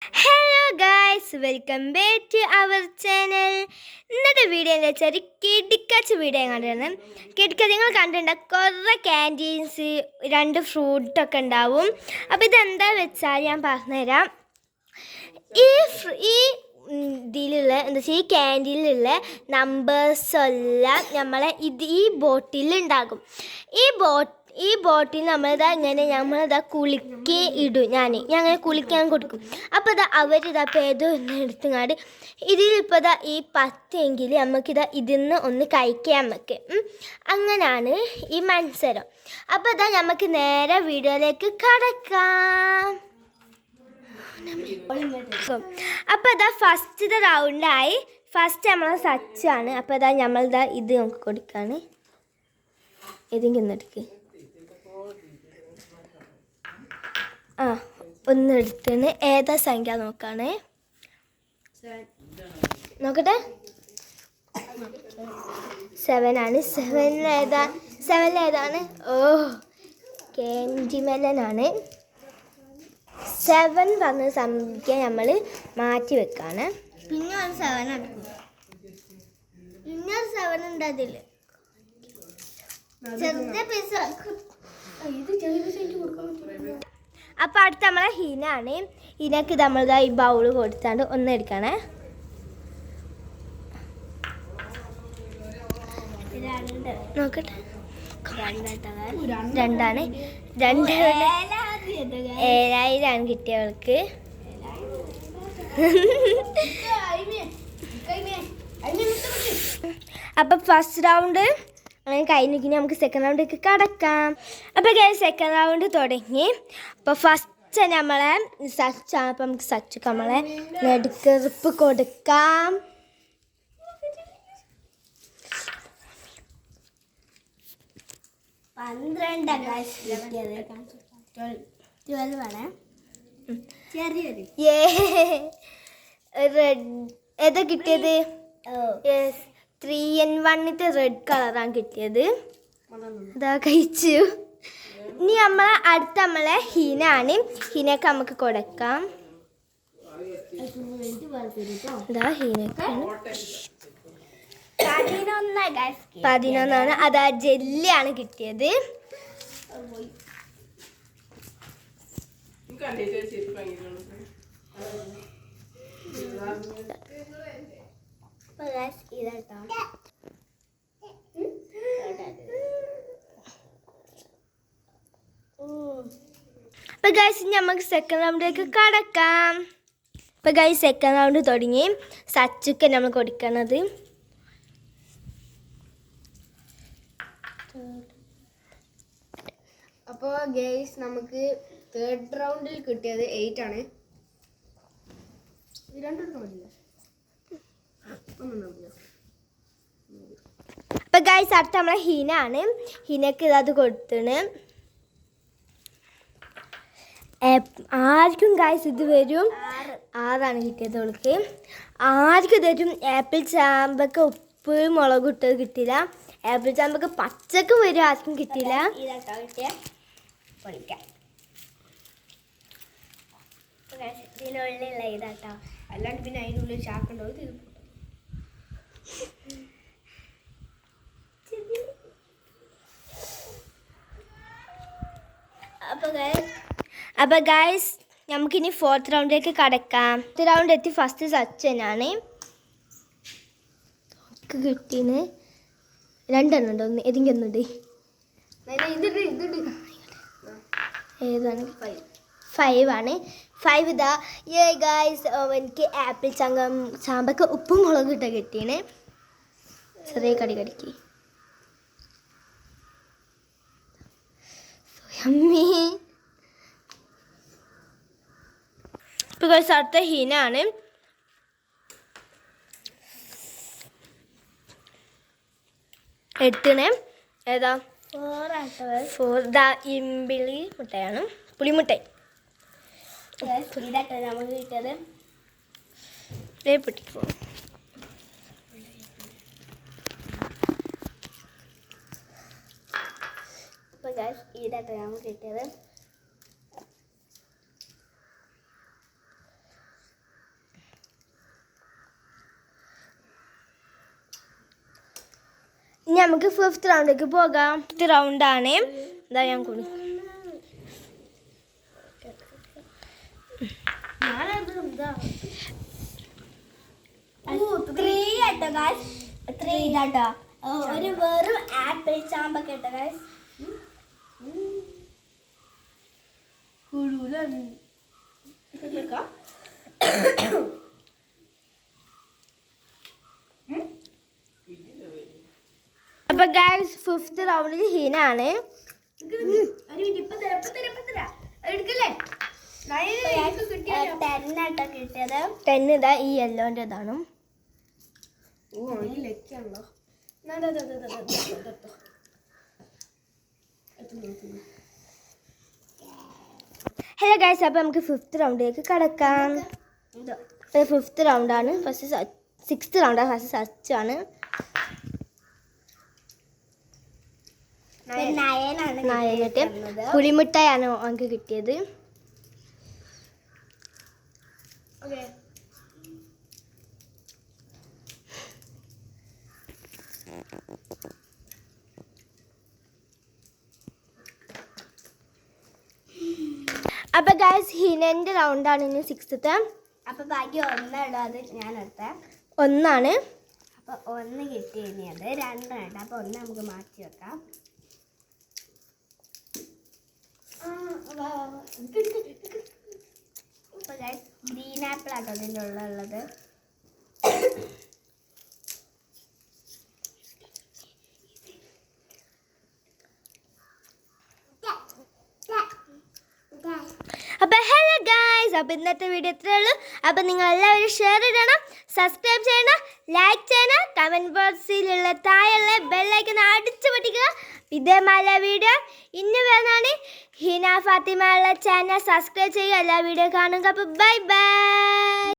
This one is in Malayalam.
Hello guys, welcome back to our channel. ഇന്നത്തെ വീഡിയോ എന്താ വെച്ചാൽ ഒരു കിടിക്കാച്ച വീഡിയോ കണ്ടാണ്. കിടിക്കാച്ച നിങ്ങൾ കണ്ടിട്ടുണ്ട കുറേ ക്യാൻറ്റീൻസ് രണ്ട് ഫ്രൂട്ടൊക്കെ ഉണ്ടാവും. അപ്പോൾ ഇതെന്താ വെച്ചാൽ ഞാൻ പറഞ്ഞുതരാം. ഈ ഇതിലുള്ള എന്താ വെച്ചാൽ ഈ ക്യാൻറ്റീനിലുള്ള നമ്പേഴ്സ് എല്ലാം നമ്മളെ ഈ ബോട്ടിൽ ഉണ്ടാകും. ഈ ബോട്ടിൽ നമ്മളിതാ കുളിക്ക് ഇടും. ഞാൻ അങ്ങനെ കുളിക്കാൻ കൊടുക്കും. അപ്പോൾ അവരിതാ പേദോ ഒന്ന് എടുത്തുങ്ങാണ്ട് ഇതിലിപ്പോൾ ഈ പത്തെങ്കിൽ ഇതിന്ന് ഒന്ന് കഴിക്കാം നമുക്ക്. അങ്ങനെയാണ് ഈ മത്സരം. അപ്പോൾ നമുക്ക് നേരെ വീഡിയോയിലേക്ക് കടക്കാം. അപ്പോൾ ഫസ്റ്റ് റൗണ്ടായി. ഫസ്റ്റ് നമ്മൾ സച്ചാണ്. അപ്പോൾ നമ്മളിതാ ഇത് നമുക്ക് കൊടുക്കാണ്. ഏതെങ്കിലും ഒന്നെടുക്ക്. ഒന്നെടുത്തിന് ഏതാ സംഖ്യ നോക്കാണ്. നോക്കട്ടെ. 7 ആണ്. 7 ഏതാണ്? കാൻഡി മെലനാണ്. 7 പറഞ്ഞ സംഖ്യ നമ്മൾ മാറ്റി വെക്കാണ്. പിന്നെ 7 എടുക്കും. പിന്നെ 7 ഉണ്ട് അതിൽ. അപ്പോൾ അടുത്ത നമ്മളെ ഹീനാണ്. ഹീനക്ക് നമ്മളിതാ ഈ ബൗള് കൊടുത്താണ്ട് ഒന്ന് എടുക്കണേ. നോക്കട്ടെ. 2 7,000 കിട്ടിയവൾക്ക്. അപ്പം ഫസ്റ്റ് റൗണ്ട് അങ്ങനെ കഴിഞ്ഞിട്ട് നമുക്ക് സെക്കൻഡ് റൗണ്ടിലേക്ക് കടക്കാം. അപ്പോൾ സെക്കൻഡ് റൗണ്ട് തുടങ്ങി. അപ്പോൾ ഫസ്റ്റ് നമ്മളെ സച്ചാണ്. അപ്പോൾ നമുക്ക് സച്ച് നമ്മളെ നെടുക്കെറുപ്പ് കൊടുക്കാം. ഏതാ കിട്ടിയത്? 3N1 റെഡ് കളറാണ് കിട്ടിയത്. അതാ കഴിച്ചു. ഇനി അടുത്ത നമ്മളെ ഹീനാണ്. ഹീനക്ക് നമുക്ക് കൊടുക്കാം. ഇതാ ഹീനക്കാണ്. 11. അതാ ജെല്ലിയാണ് കിട്ടിയത്. അപ്പോൾ ഗൈസ് ഇനി നമുക്ക് സെക്കൻഡ് റൗണ്ടിലേക്ക് കടക്കാം. ഇപ്പോൾ ഗൈസ് സെക്കൻഡ് റൗണ്ട് തുടങ്ങി. സച്ചുക്ക് നമ്മൾ കൊടുക്കണത്. അപ്പോൾ ഗൈസ് നമുക്ക് തേർഡ് റൗണ്ടിൽ കിട്ടിയത് 8 ആണ്. അപ്പോൾ ഗൈസ് അടുത്ത നമ്മളെ ഹീനാണ്. ഹീനക്ക് അത് കൊടുത്തിന്. ആർക്കും ഗൈസ് ഇത് വരും 6 കിട്ടിയത് അവൾക്ക്. ആർക്കും തരും ആപ്പിൾ ചാമ്പക്ക ഉപ്പ് മുളക് ഇട്ടത് കിട്ടില്ല. ആപ്പിൾ ചാമ്പക്ക പച്ചക്ക് വരും. ആർക്കും കിട്ടില്ല. ഇതിനുള്ളിലുള്ള ഇതാട്ടോ. അല്ലാണ്ട് പിന്നെ അതിനുള്ളിൽ ചാക്കുണ്ടാവും. അപ്പോൾ ഗൈസ് നമുക്കിനി ഫോർത്ത് റൗണ്ടിലേക്ക് കടക്കാം. ഫോർത്ത് റൗണ്ട് എത്തി. ഫസ്റ്റ് സച്ചനാണ്. കിട്ടീന് 2 ഉണ്ട്. ഏതെങ്കിലും ഒന്നുണ്ട്. ഏതാണ്? 5 ആണ്. 5 ഇതാ. ഗൈസ് എനിക്ക് ആപ്പിൾ ചാമ്പക്ക ഉപ്പും മുളകും ഇട്ട കിട്ടീന്. ചെറിയ കടിക്ക്. അമ്മീ. ഇപ്പോൾ ഗൈസ് അടുത്ത ഹീനാണ്. എടുത്തണേ. ഏതാ? 4 ഇമ്പിളി മുട്ടയാണ്. പുളിമുട്ടായി. നമുക്ക് കിട്ടിയത് പൊട്ടിപ്പോ. ഇപ്പോൾ ഗൈസ് ഇതാട്ടോ നമുക്ക് കിട്ടിയത്. ഇനി നമുക്ക് 5th റൗണ്ടിലേക്ക് പോകാം. 5th റൗണ്ടാണ്. ഇതാ ഞാൻ കൊടു ഒരു വെറും ആപ്പിൾ ചാമ്പൊക്കെ ഇട്ടോ ഗൈസ്. അപ്പൊ ഗൈസ് 5th റൗണ്ടിൽ ഹീനാണ്. കിട്ടിയത് 10 ഇതാ ഈ യെല്ലോൻ്റെതാണ്. ലക്കാണല്ലോ. ഹലോ ഗൈസ്, അപ്പോൾ നമുക്ക് 5th റൗണ്ടിലേക്ക് കടക്കാം. 5th റൗണ്ടാണ്. First 6th റൗണ്ടാണ്. ഫസ്റ്റ് സച്ചാണ്. നായകട്ടെ പുളിമിഠായാണ് നമുക്ക് കിട്ടിയത്. അപ്പൊ ഗൈസ് ഹിനന്റെ റൗണ്ടാണ് ഇനി 6th. അപ്പൊ ബാക്കി ഒന്നുള്ളൂ, അത് ഞാൻ എടുത്ത ഒന്നാണ്. അപ്പൊ 1 കിട്ടി. ഇനി അത് 2 വേണ്ട. അപ്പൊ 1 നമുക്ക് മാറ്റി വെക്കാം. ഗ്രീൻ ആപ്പിൾ ആട്ടോ അതിൻ്റെ ഉള്ളത്. അപ്പൊ ഹലോ ഗൈസ്, അപ്പൊ ഇന്നത്തെ വീഡിയോ ഇത്രയേ ഉള്ളൂ. അപ്പൊ നിങ്ങൾ എല്ലാവരും ഷെയർ ചെയ്യണം, സബ്സ്ക്രൈബ് ചെയ്യണം, ലൈക്ക് ചെയ്യണം, കമന്റ് ബോക്സിലുള്ള താഴെയുള്ള ബെല്ലൈക്കൺ അടിച്ചു പൊട്ടിക്കുക. ഇതേമാതിരി വീഡിയോ ഇന്ന് വരുന്നതാണ്. ഹിന ഫാത്തിമയുള്ള ചാനൽ സബ്സ്ക്രൈബ് ചെയ്യുക. എല്ലാ വീഡിയോ കാണുക. അപ്പോൾ ബൈ ബൈ.